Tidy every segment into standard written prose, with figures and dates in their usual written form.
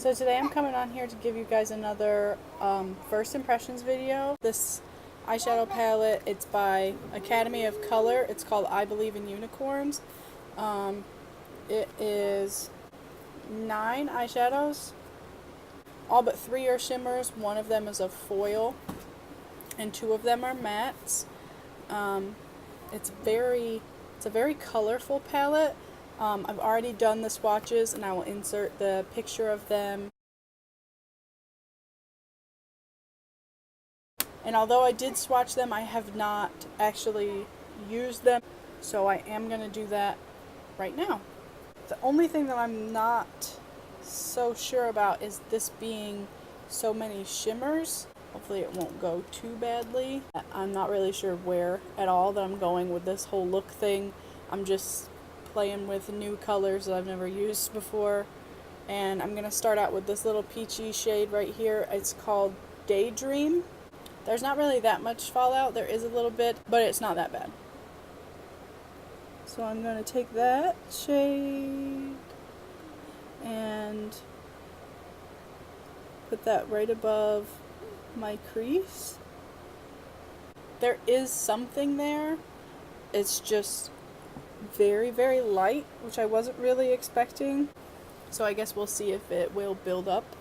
So today I'm coming on here to give you guys another first impressions video. This eyeshadow palette, it's by Academy of Color. It's called I Believe in Unicorns. It is 9 eyeshadows. All but 3 are shimmers. One of them is a foil, and 2 of them are mattes. It's a very colorful palette. I've already done the swatches, and I will insert the picture of them. And although I did swatch them, I have not actually used them, so I am going to do that right now. The only thing that I'm not so sure about is this being so many shimmers. Hopefully it won't go too badly. I'm not really sure where at all that I'm going with this whole look thing. I'm just playing with new colors that I've never used before. And I'm going to start out with this little peachy shade right here. It's called Daydream. There's not really that much fallout. There is a little bit, but it's not that bad. So I'm going to take that shade and put that right above my crease. There is something there. It's just very, very light, which I wasn't really expecting. So I guess we'll see if it will build up.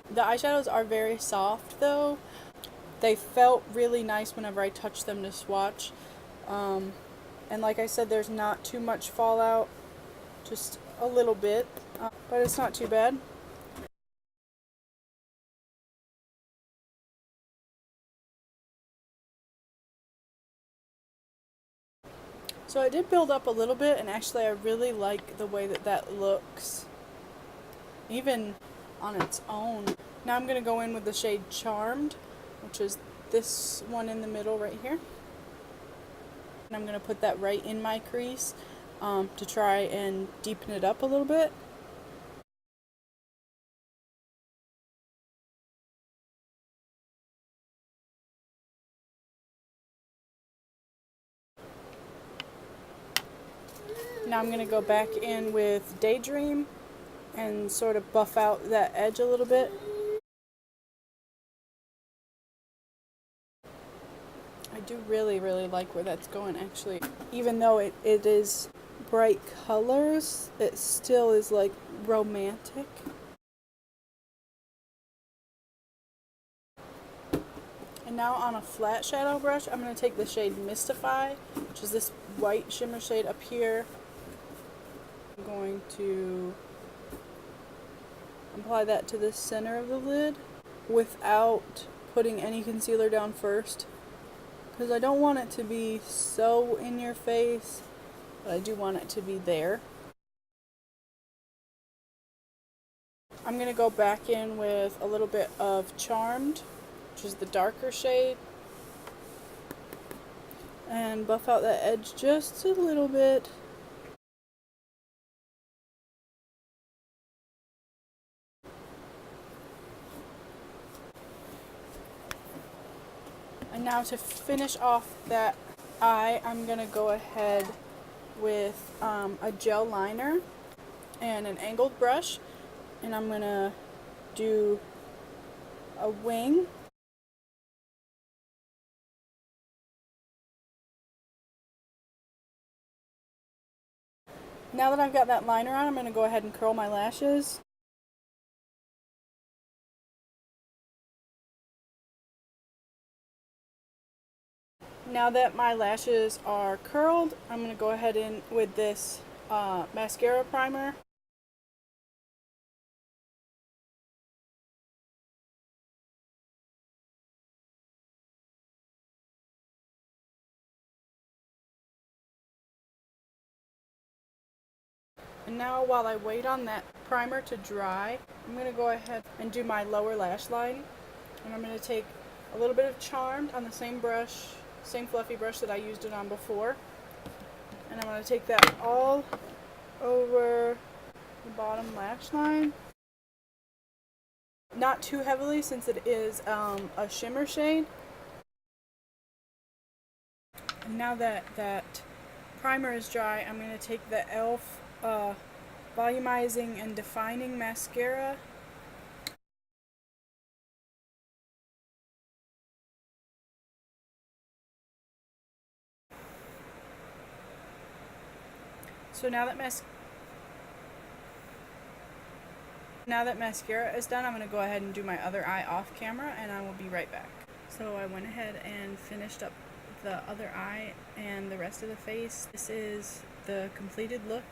The eyeshadows are very soft though. They felt really nice whenever I touched them to swatch. And like I said, there's not too much fallout, just a little bit, but it's not too bad. So I did build up a little bit, and actually I really like the way that that looks, even on its own. Now I'm going to go in with the shade Charmed, which is this one in the middle right here. And I'm going to put that right in my crease to try and deepen it up a little bit. Now I'm going to go back in with Daydream and sort of buff out that edge a little bit. I do really, really like where that's going actually. Even though it is bright colors, it still is like romantic. And now on a flat shadow brush, I'm going to take the shade Mystify, which is this white shimmer shade up here. I'm going to apply that to the center of the lid without putting any concealer down first, because I don't want it to be so in your face, but I do want it to be there. I'm going to go back in with a little bit of Charmed, which is the darker shade, and buff out that edge just a little bit. And now to finish off that eye, I'm going to go ahead with a gel liner and an angled brush, and I'm going to do a wing. Now that I've got that liner on, I'm going to go ahead and curl my lashes. Now that my lashes are curled, I'm going to go ahead in with this mascara primer. And now while I wait on that primer to dry, I'm going to go ahead and do my lower lash line. And I'm going to take a little bit of Charmed on the same brush, same fluffy brush that I used it on before. And I'm going to take that all over the bottom lash line. Not too heavily since it is a shimmer shade. And now that that primer is dry, I'm going to take the e.l.f. volumizing and defining mascara. So now that mascara is done, I'm going to go ahead and do my other eye off camera, and I will be right back. So I went ahead and finished up the other eye and the rest of the face. This is the completed look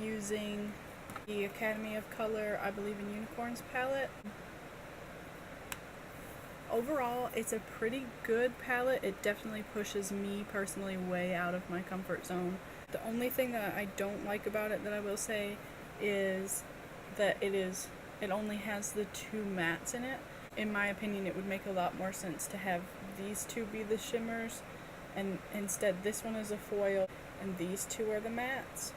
using the Academy of Color I Believe in Unicorns palette. Overall, it's a pretty good palette. It definitely pushes me personally way out of my comfort zone. The only thing that I don't like about it, that I will say, is that it only has the 2 mattes in it. In my opinion, it would make a lot more sense to have these 2 be the shimmers, and instead this one is a foil and these 2 are the mattes.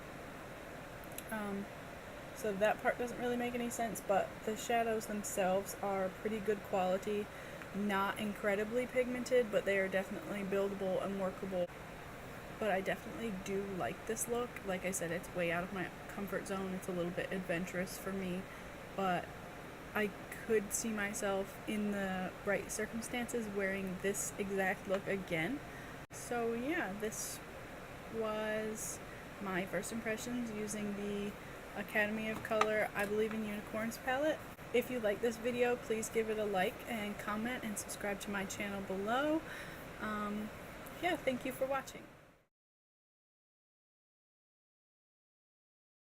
So that part doesn't really make any sense, but the shadows themselves are pretty good quality. Not incredibly pigmented, but they are definitely buildable and workable. But I definitely do like this look. Like I said, it's way out of my comfort zone. It's a little bit adventurous for me, but I could see myself in the right circumstances wearing this exact look again. So yeah, this was my first impressions using the Academy of Color I Believe in Unicorns palette. If you like this video, please give it a like and comment and subscribe to my channel below. Yeah, thank you for watching.